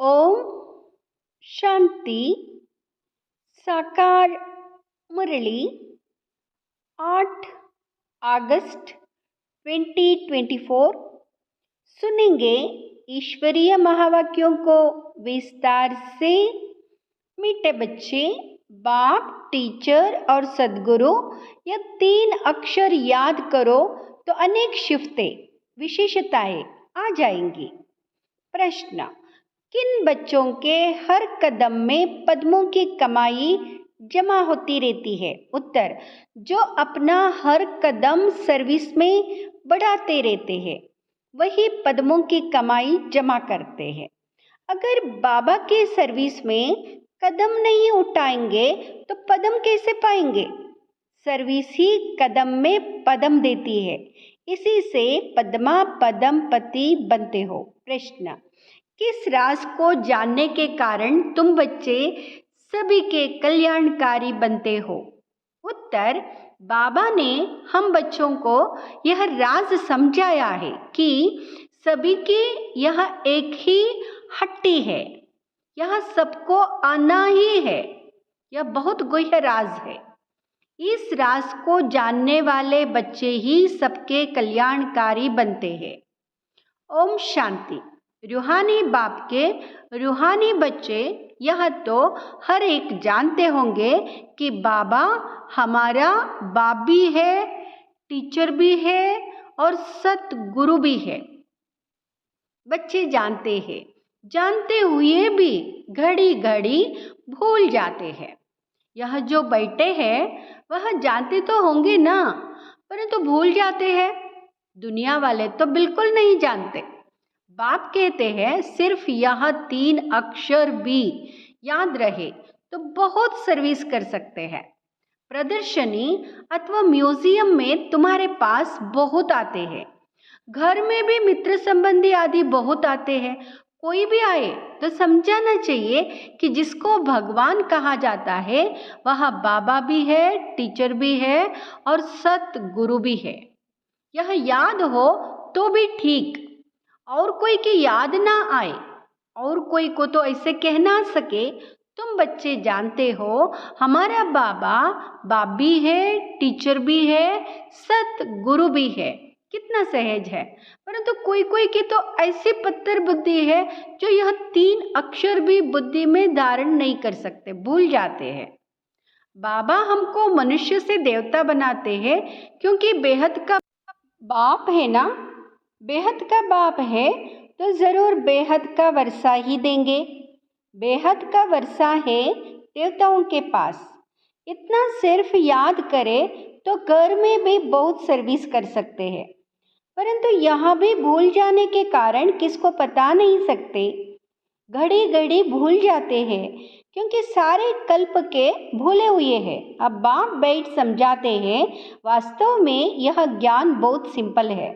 ओम शांति। साकार मुरली 8 अगस्त 2024 सुनेंगे ईश्वरीय महावाक्यों को विस्तार से। मीठे बच्चे, बाप, टीचर और सद्गुरु यह 3 अक्षर याद करो तो अनेक शिफ्तें, विशेषताएं आ जाएंगी। प्रश्न: किन बच्चों के हर कदम में पद्मों की कमाई जमा होती रहती है? उत्तर: जो अपना हर कदम सर्विस में बढ़ाते रहते हैं वही पद्मों की कमाई जमा करते हैं। अगर बाबा के सर्विस में कदम नहीं उठाएंगे तो पद्म कैसे पाएंगे? सर्विस ही कदम में पद्म देती है, इसी से पद्मा पद्म पति बनते हो। प्रश्न: किस राज को जानने के कारण तुम बच्चे सभी के कल्याणकारी बनते हो? उत्तर: बाबा ने हम बच्चों को यह राज समझाया है कि सभी की यह एक ही हट्टी है, यह सबको आना ही है। यह बहुत गूढ़ राज है। इस राज को जानने वाले बच्चे ही सबके कल्याणकारी बनते हैं। ओम शांति। रूहानी बाप के रूहानी बच्चे यह तो हर एक जानते होंगे कि बाबा हमारा बाप भी है, टीचर भी है और सतगुरु भी है। बच्चे जानते हैं, जानते हुए भी घड़ी घड़ी भूल जाते हैं। यह जो बैठे हैं वह जानते तो होंगे ना, परंतु भूल जाते हैं। दुनिया वाले तो बिल्कुल नहीं जानते। बाप कहते हैं सिर्फ यह 3 अक्षर भी याद रहे तो बहुत सर्विस कर सकते हैं। प्रदर्शनी अथवा म्यूजियम में तुम्हारे पास बहुत आते हैं, घर में भी मित्र संबंधी आदि बहुत आते हैं। कोई भी आए तो समझाना चाहिए कि जिसको भगवान कहा जाता है वह बाबा भी है, टीचर भी है और सतगुरु भी है। यह याद हो तो भी ठीक, और कोई की याद ना आए और कोई को तो ऐसे कह ना सके। तुम बच्चे जानते हो हमारा बाबा बाप भी है, टीचर भी है, सतगुरु भी है। कितना सहज है। परंतु कोई कोई की तो ऐसी पत्थर बुद्धि है जो यह 3 अक्षर भी बुद्धि में धारण नहीं कर सकते, भूल जाते हैं। बाबा हमको मनुष्य से देवता बनाते हैं क्योंकि बेहद का बाप है ना, बेहद का बाप है तो जरूर बेहद का वर्षा ही देंगे। बेहद का वर्षा है देवताओं के पास। इतना सिर्फ याद करें तो घर में भी बहुत सर्विस कर सकते हैं, परंतु यहाँ भी भूल जाने के कारण किसको पता नहीं सकते। घड़ी घड़ी भूल जाते हैं क्योंकि सारे कल्प के भूले हुए हैं। अब बाप बैठ समझाते हैं। वास्तव में यह ज्ञान बहुत सिंपल है,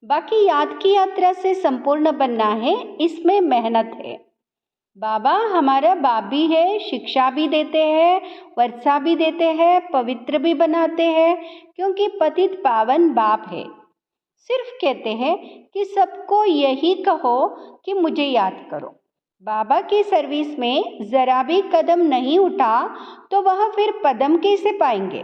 बाकी याद की यात्रा से संपूर्ण बनना है, इसमें मेहनत है। बाबा हमारा बाप भी है, शिक्षा भी देते हैं, वर्षा भी देते हैं, पवित्र भी बनाते हैं क्योंकि पतित पावन बाप है। सिर्फ कहते हैं कि सबको यही कहो कि मुझे याद करो। बाबा की सर्विस में जरा भी कदम नहीं उठा तो वह फिर पद्म कैसे पाएंगे?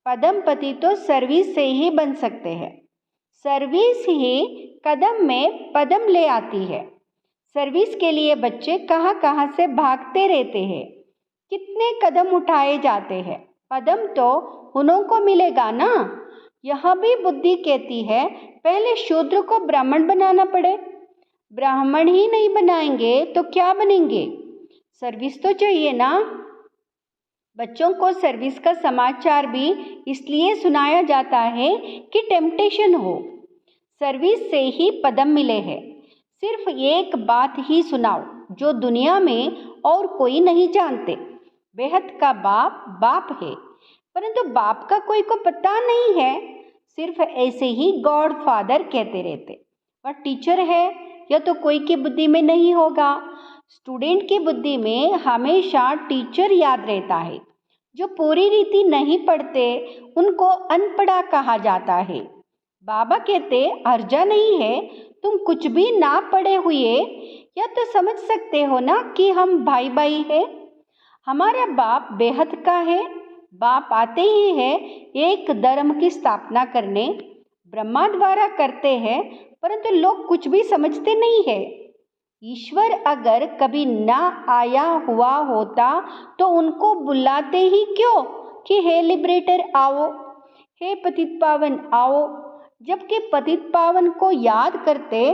पद्म पति तो सर्विस से ही बन सकते हैं। सर्विस ही कदम में पद्म ले आती है। सर्विस के लिए बच्चे कहाँ कहाँ से भागते रहते हैं, कितने कदम उठाए जाते हैं। पद्म तो उन्हों को मिलेगा ना। यह भी बुद्धि कहती है पहले शूद्र को ब्राह्मण बनाना पड़े। ब्राह्मण ही नहीं बनाएंगे तो क्या बनेंगे? सर्विस तो चाहिए ना। बच्चों को सर्विस का समाचार भी इसलिए सुनाया जाता है कि टेम्पटेशन हो। सर्विस से ही पद्म मिले हैं। सिर्फ एक बात ही सुनाओ जो दुनिया में और कोई नहीं जानते। बेहद का बाप बाप है, परंतु बाप का कोई को पता नहीं है। सिर्फ ऐसे ही गॉड फादर कहते रहते। वह टीचर है यह तो कोई की बुद्धि में नहीं होगा। स्टूडेंट की बुद्धि में हमेशा टीचर याद रहता है। जो पूरी रीति नहीं पढ़ते उनको अनपढ़ा कहा जाता है। बाबा कहते हर्जा नहीं है तुम कुछ भी ना पढ़े हुए या तो समझ सकते हो ना कि हम भाई भाई हैं। हमारा बाप बेहद का है। बाप आते ही है एक धर्म की स्थापना करने, ब्रह्मा द्वारा करते हैं, परंतु लोग कुछ भी समझते नहीं है। ईश्वर अगर कभी ना आया हुआ होता तो उनको बुलाते ही क्यों कि हे लिबरेटर आओ, हे पतित पावन आओ। जबकि पतित पावन को याद करते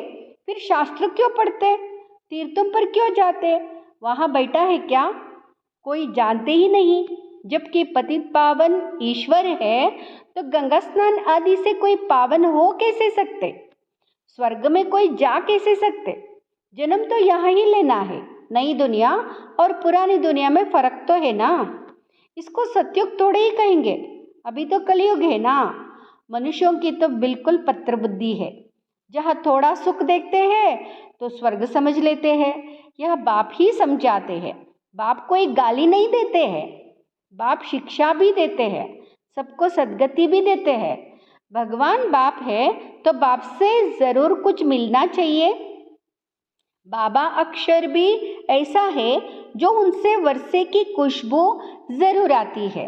फिर शास्त्र क्यों पढ़ते, तीर्थों पर क्यों जाते? वहाँ बैठा है क्या? कोई जानते ही नहीं। जबकि पतित पावन ईश्वर है तो गंगा स्नान आदि से कोई पावन हो कैसे सकते? स्वर्ग में कोई जा कैसे सकते? जन्म तो यहाँ ही लेना है। नई दुनिया और पुरानी दुनिया में फर्क तो है ना। इसको सतयुग थोड़े ही कहेंगे, अभी तो कलयुग है ना। मनुष्यों की तो बिल्कुल पत्र बुद्धि है। जहाँ थोड़ा सुख देखते हैं तो स्वर्ग समझ लेते हैं। यह बाप ही समझाते हैं। बाप कोई गाली नहीं देते हैं, बाप शिक्षा भी देते हैं, सबको सद्गति भी देते हैं। भगवान बाप है तो बाप से जरूर कुछ मिलना चाहिए। बाबा अक्षर भी ऐसा है जो उनसे वर्षे की खुशबू जरूर आती है।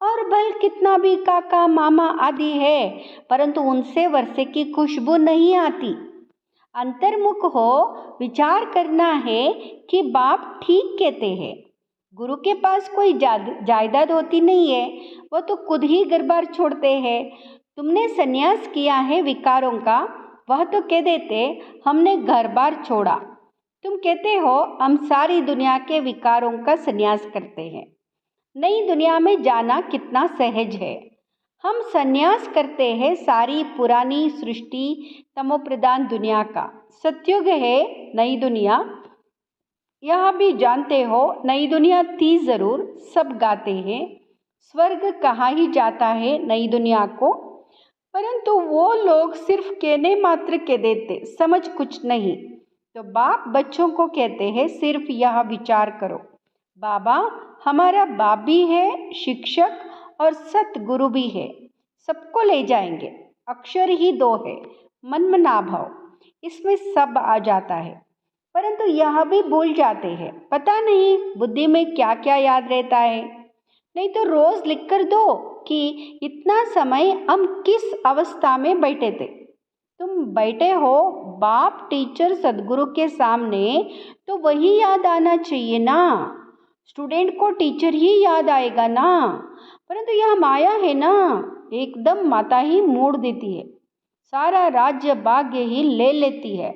और भल कितना भी काका मामा आदि है, परंतु उनसे वर्षे की खुशबू नहीं आती। अंतर्मुख हो विचार करना है कि बाप ठीक कहते हैं। गुरु के पास कोई जायदाद होती नहीं है, वो तो खुद ही घर बार छोड़ते हैं। तुमने संन्यास किया है विकारों का, वह तो कह देते हमने घर बार छोड़ा। तुम कहते हो हम सारी दुनिया के विकारों का संन्यास करते हैं। नई दुनिया में जाना कितना सहज है। हम संन्यास करते हैं सारी पुरानी सृष्टि तमोप्रधान दुनिया का। सतयुग है नई दुनिया। यह भी जानते हो नई दुनिया थी जरूर, सब गाते हैं। स्वर्ग कहाँ ही जाता है नई दुनिया को, परंतु वो लोग सिर्फ कहने मात्र के देते, समझ कुछ नहीं। तो बाप बच्चों को कहते हैं सिर्फ यह विचार करो, बाबा हमारा बाप भी है, शिक्षक और सतगुरु भी है, सबको ले जाएंगे। अक्षर ही दो है, मन में ना भाव, इसमें सब आ जाता है। परंतु यह भी भूल जाते हैं। पता नहीं बुद्धि में क्या क्या याद रहता है। नहीं तो रोज लिख कर दो कि इतना समय हम किस अवस्था में बैठे थे। तुम बैठे हो बाप टीचर सदगुरु के सामने, तो वही याद आना चाहिए ना। स्टूडेंट को टीचर ही याद आएगा ना। परंतु यह माया है ना, एकदम माता ही मोड़ देती है, सारा राज्य भाग्य ही ले लेती है।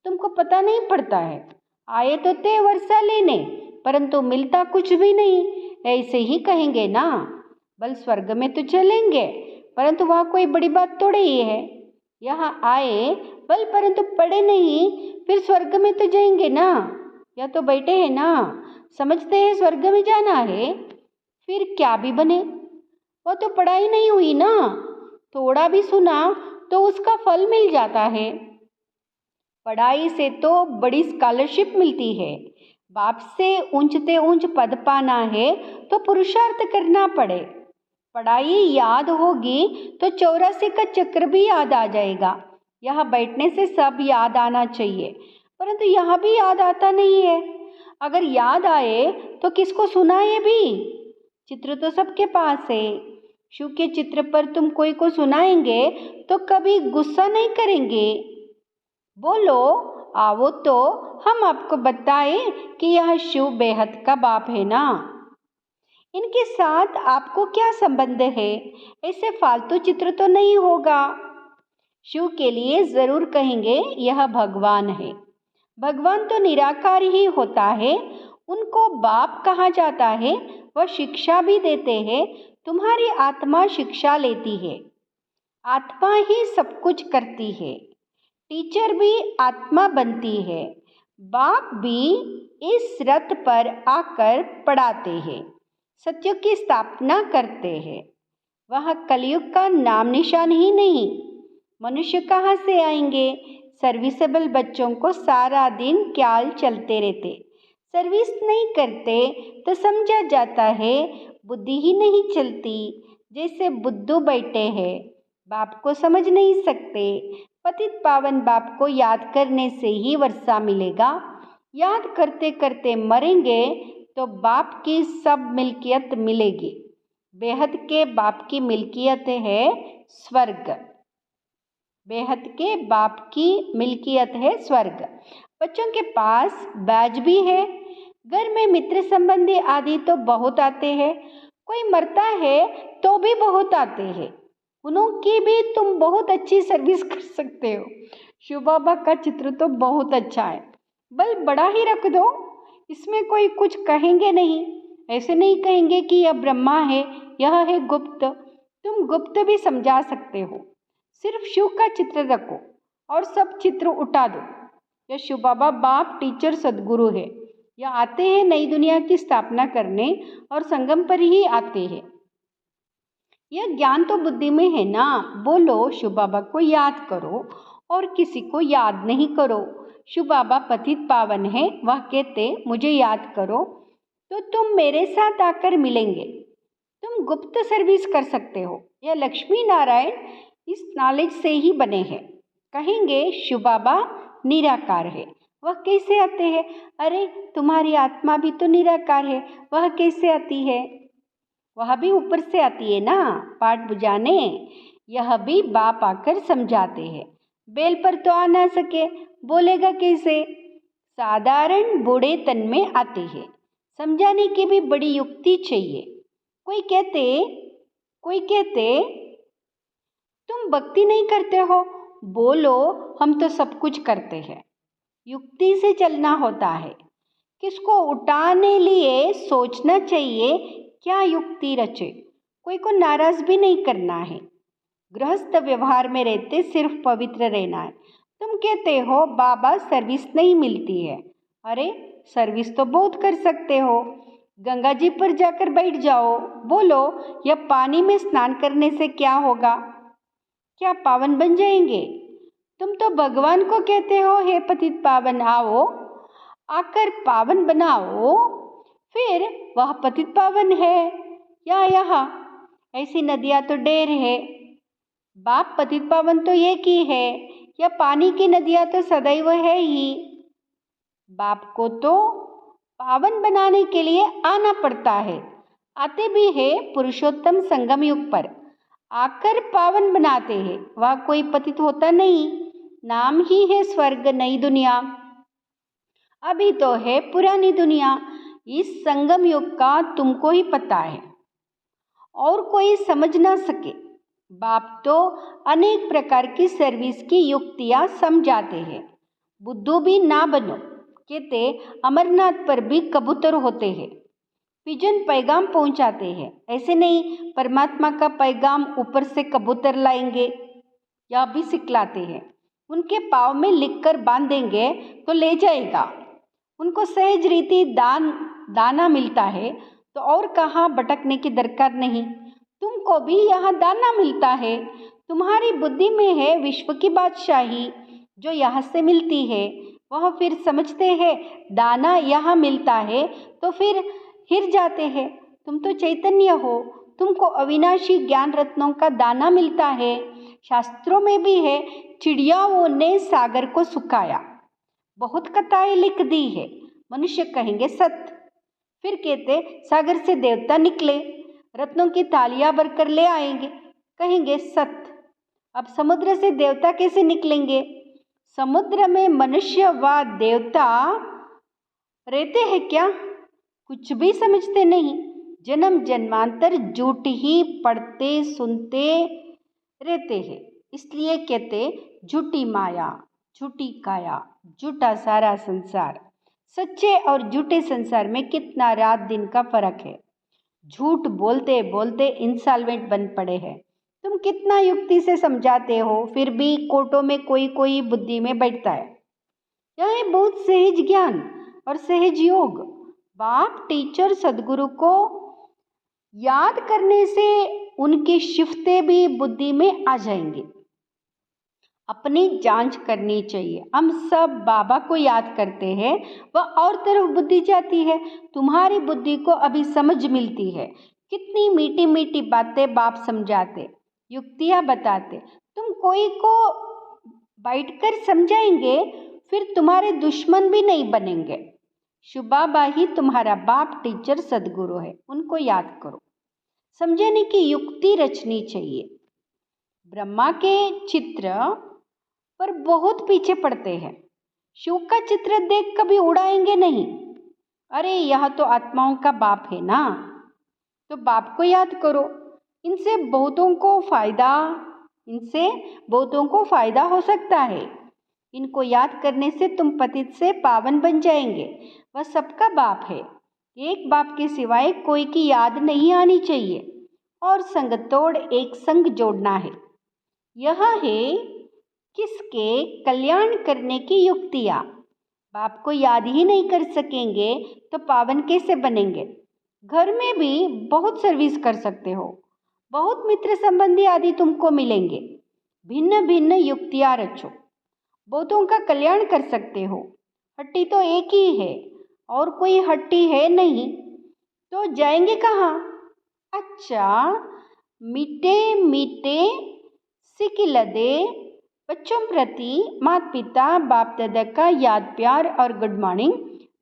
तुमको पता नहीं पड़ता है। आए तो थे वर्षा लेने, परंतु मिलता कुछ भी नहीं। ऐसे ही कहेंगे ना, बल स्वर्ग में तो चलेंगे, परंतु वहाँ कोई बड़ी बात थोड़ी ही है। यहाँ आए बल परंतु पढ़े नहीं, फिर स्वर्ग में तो जाएंगे ना। या तो बैठे हैं ना, समझते हैं स्वर्ग में जाना है, फिर क्या भी बने। वो तो पढ़ाई नहीं हुई ना, थोड़ा भी सुना तो उसका फल मिल जाता है। पढ़ाई से तो बड़ी स्कॉलरशिप मिलती है। बाप से ऊंचते ऊंच पद पाना है तो पुरुषार्थ करना पड़े। पढ़ाई याद होगी तो 84 का चक्र भी याद आ जाएगा। यह बैठने से सब याद आना चाहिए, परंतु यह भी याद आता नहीं है। अगर याद आए तो किसको सुनाए भी? चित्र तो सबके पास है। शिव के चित्र पर तुम कोई को सुनाएंगे तो कभी गुस्सा नहीं करेंगे। बोलो आओ तो हम आपको बताएं कि यह शिव बेहद का बाप है ना। इनके साथ आपको क्या संबंध है? ऐसे फालतू चित्र तो नहीं होगा। शिव के लिए जरूर कहेंगे यह भगवान है। भगवान तो निराकार ही होता है, उनको बाप कहा जाता है। वह शिक्षा भी देते हैं। तुम्हारी आत्मा शिक्षा लेती है, आत्मा ही सब कुछ करती है। टीचर भी आत्मा बनती है। बाप भी इस रथ पर आकर पढ़ाते हैं, सत्य की स्थापना करते हैं। वह कलयुग का नाम निशान ही नहीं। मनुष्य कहाँ से आएंगे? सर्विसेबल बच्चों को सारा दिन ख्याल चलते रहते, सर्विस नहीं करते तो समझा जाता है बुद्धि ही नहीं चलती। जैसे बुद्धू बैठे हैं, बाप को समझ नहीं सकते। पतित पावन बाप को याद करने से ही वर्षा मिलेगा। याद करते करते मरेंगे तो बाप की सब मिल्कियत मिलेगी। बेहद के बाप की मिल्कियत है स्वर्ग। बेहद के बाप की मिल्कियत है स्वर्ग। बच्चों के पास बैज भी है। घर में मित्र संबंधी आदि तो बहुत आते हैं। कोई मरता है तो भी बहुत आते हैं। उनकी भी तुम बहुत अच्छी सर्विस कर सकते हो। शिव बाबा का चित्र तो बहुत अच्छा है। बल बड़ा ही रख दो, इसमें कोई कुछ कहेंगे नहीं। ऐसे नहीं कहेंगे कि यह ब्रह्मा है, यह है गुप्त। तुम गुप्त भी समझा सकते हो। सिर्फ शिव का चित्र रखो और सब चित्र उठा दो। यह शिव बाबा बाप टीचर सदगुरु है। यह आते हैं नई दुनिया की स्थापना करने और संगम पर ही आते हैं। यह ज्ञान तो बुद्धि में है ना। बोलो शिव बाबा को याद करो और किसी को याद नहीं करो। शिव बाबा पतित पावन है, वह कहते मुझे याद करो तो तुम मेरे साथ आकर मिलेंगे। तुम गुप्त सर्विस कर सकते हो। यह लक्ष्मी नारायण इस नॉलेज से ही बने हैं। कहेंगे शिव बाबा निराकार है, वह कैसे आते हैं? अरे तुम्हारी आत्मा भी तो निराकार है, वह कैसे आती है? वह भी ऊपर से आती है ना पाठ बुझाने। यह भी बाप आकर समझाते हैं। बेल पर तो आ ना सके, बोलेगा कैसे? साधारण बूढ़े तन में आते हैं। समझाने की भी बड़ी युक्ति चाहिए। कोई कहते तुम भक्ति नहीं करते हो। बोलो हम तो सब कुछ करते हैं। युक्ति से चलना होता है। किसको उठाने लिए सोचना चाहिए क्या युक्ति रचे। कोई को नाराज भी नहीं करना है। गृहस्थ व्यवहार में रहते सिर्फ पवित्र रहना है। तुम कहते हो बाबा सर्विस नहीं मिलती है। अरे सर्विस तो बहुत कर सकते हो। गंगा जी पर जाकर बैठ जाओ। बोलो यह पानी में स्नान करने से क्या होगा? क्या पावन बन जाएंगे? तुम तो भगवान को कहते हो हे पतित पावन आओ, आकर पावन बनाओ। फिर वह पतित पावन है या यहाँ? ऐसी नदियाँ तो ढेर है। बाप पतित पावन तो एक ही है, या पानी की नदियाँ तो सदैव है ही। बाप को तो पावन बनाने के लिए आना पड़ता है। आते भी है पुरुषोत्तम संगम युग पर, आकर पावन बनाते हैं। वह कोई पतित होता नहीं। नाम ही है स्वर्ग नई दुनिया। अभी तो है पुरानी दुनिया। इस संगम युग का तुमको ही पता है और कोई समझ ना सके। बाप तो अनेक प्रकार की सर्विस की युक्तियाँ समझाते हैं। बुद्धू भी ना बनो। कहते अमरनाथ पर भी कबूतर होते हैं, पिजन पैगाम पहुंचाते हैं। ऐसे नहीं परमात्मा का पैगाम ऊपर से कबूतर लाएंगे। यह भी सिखलाते हैं। उनके पाँव में लिखकर बांधेंगे तो ले जाएगा। उनको सहज रीति दाना मिलता है तो और कहाँ भटकने की दरकार नहीं। तुमको भी यहाँ दाना मिलता है। तुम्हारी बुद्धि में है विश्व की बादशाही जो यहाँ से मिलती है। वह फिर समझते हैं दाना यहाँ मिलता है तो फिर हिर जाते हैं। तुम तो चैतन्य हो, तुमको अविनाशी ज्ञान रत्नों का दाना मिलता है। शास्त्रों में भी है चिड़ियाओं ने सागर को सुखाया। बहुत कथाएं लिख दी है। मनुष्य कहेंगे सत्य। फिर कहते सागर से देवता निकले, रत्नों की थालियां भरकर ले आएंगे। कहेंगे सत्य। अब समुद्र से देवता कैसे निकलेंगे? समुद्र में मनुष्य व देवता रहते हैं क्या? कुछ भी समझते नहीं। जन्म जन्मांतर झूठ ही पढ़ते सुनते रहते हैं। इसलिए कहते झूठी माया, झूठी काया, झूठा सारा संसार। सच्चे और झूठे संसार में कितना रात दिन का फर्क है। झूठ बोलते बोलते इंसॉल्वेंट बन पड़े हैं। तुम कितना युक्ति से समझाते हो, फिर भी कोर्टों में कोई कोई बुद्धि में बैठता है। यह है बहुत सहज ज्ञान और सहज योग। बाप टीचर सदगुरु को याद करने से उनकी शिफ्तें भी बुद्धि में आ जाएंगी। अपनी जांच करनी चाहिए। हम सब बाबा को याद करते हैं, वह और तरफ बुद्धि जाती है। तुम्हारी बुद्धि को अभी समझ मिलती है। कितनी मीठी मीठी बातें बाप समझाते, युक्तियाँ बताते। तुम कोई को बैठकर समझाएंगे फिर तुम्हारे दुश्मन भी नहीं बनेंगे। शिवबाबा ही तुम्हारा बाप, टीचर, सदगुरु है, उनको याद करो। समझने की युक्ति रचनी चाहिए। ब्रह्मा के चित्र पर बहुत पीछे पड़ते हैं। शिव का चित्र देख कभी उड़ाएंगे नहीं। अरे यह तो आत्माओं का बाप है ना, तो बाप को याद करो। इनसे बहुतों को फायदा हो सकता है। इनको याद करने से तुम पतित से पावन बन जाएंगे। वह सबका बाप है। एक बाप के सिवाय कोई की याद नहीं आनी चाहिए और संग तोड़ एक संग जोड़ना है। यह है किसके कल्याण करने की युक्तियाँ। बाप को याद ही नहीं कर सकेंगे तो पावन कैसे बनेंगे। घर में भी बहुत सर्विस कर सकते हो। बहुत मित्र संबंधी आदि तुमको मिलेंगे। भिन्न भिन्न युक्तियाँ रचो। बहुतों का कल्याण कर सकते हो। हट्टी तो एक ही है और कोई हट्टी है नहीं, तो जाएंगे कहाँ। अच्छा, मीठे मीठे सिकिलदे बच्चों प्रति माता पिता बाप दादा का याद प्यार और गुड मॉर्निंग।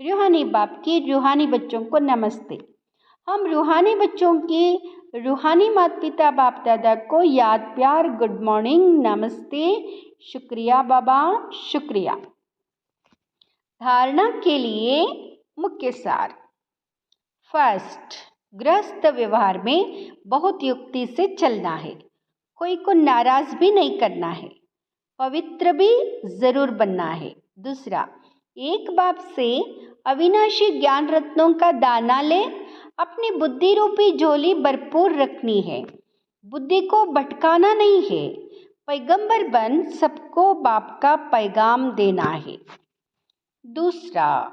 रूहानी बाप की रूहानी बच्चों को नमस्ते। हम रूहानी बच्चों की रूहानी माता पिता बाप दादा को याद प्यार, गुड मॉर्निंग, नमस्ते, शुक्रिया बाबा, शुक्रिया। धारणा के लिए मुख्य सार। फर्स्ट, गृहस्थ व्यवहार में बहुत युक्ति से चलना है। कोई को नाराज भी नहीं करना है। पवित्र भी जरूर बनना है। दूसरा, एक बाप से अविनाशी ज्ञान रत्नों का दाना ले अपनी बुद्धि रूपी झोली भरपूर रखनी है। बुद्धि को भटकाना नहीं है। पैगंबर बन सबको बाप का पैगाम देना है। दूसरा,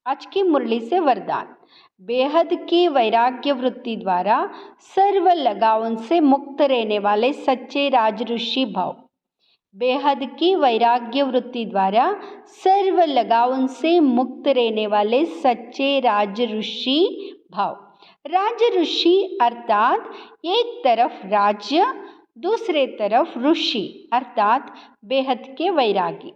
आज की मुरली से वरदान। बेहद की वैराग्य वृत्ति द्वारा सर्व लगावन से मुक्त रहने वाले सच्चे राजऋषि भाव। बेहद की वैराग्य वृत्ति द्वारा सर्व लगावन से मुक्त रहने वाले सच्चे राजऋषि भाव। राजऋषि अर्थात एक तरफ राज्य, दूसरे तरफ ऋषि अर्थात बेहद के वैरागी।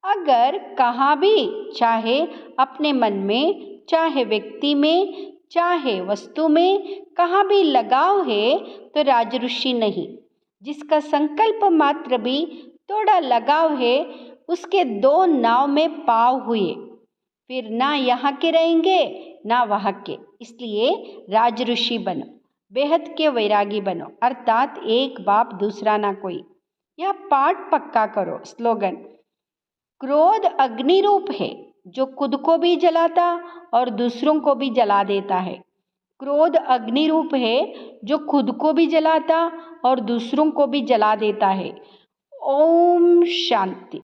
अगर कहाँ भी, चाहे अपने मन में, चाहे व्यक्ति में, चाहे वस्तु में, कहाँ भी लगाव है तो राजऋषि नहीं। जिसका संकल्प मात्र भी थोड़ा लगाव है, उसके दो नाव में पाव हुए, फिर ना यहाँ के रहेंगे ना वहाँ के। इसलिए राजऋषि बनो, बेहद के वैरागी बनो, अर्थात एक बाप दूसरा ना कोई। यह पाठ पक्का करो। स्लोगन। क्रोध अग्नि रूप है जो खुद को भी जलाता और दूसरों को भी जला देता है। क्रोध अग्नि रूप है जो खुद को भी जलाता और दूसरों को भी जला देता है। ओम शांति।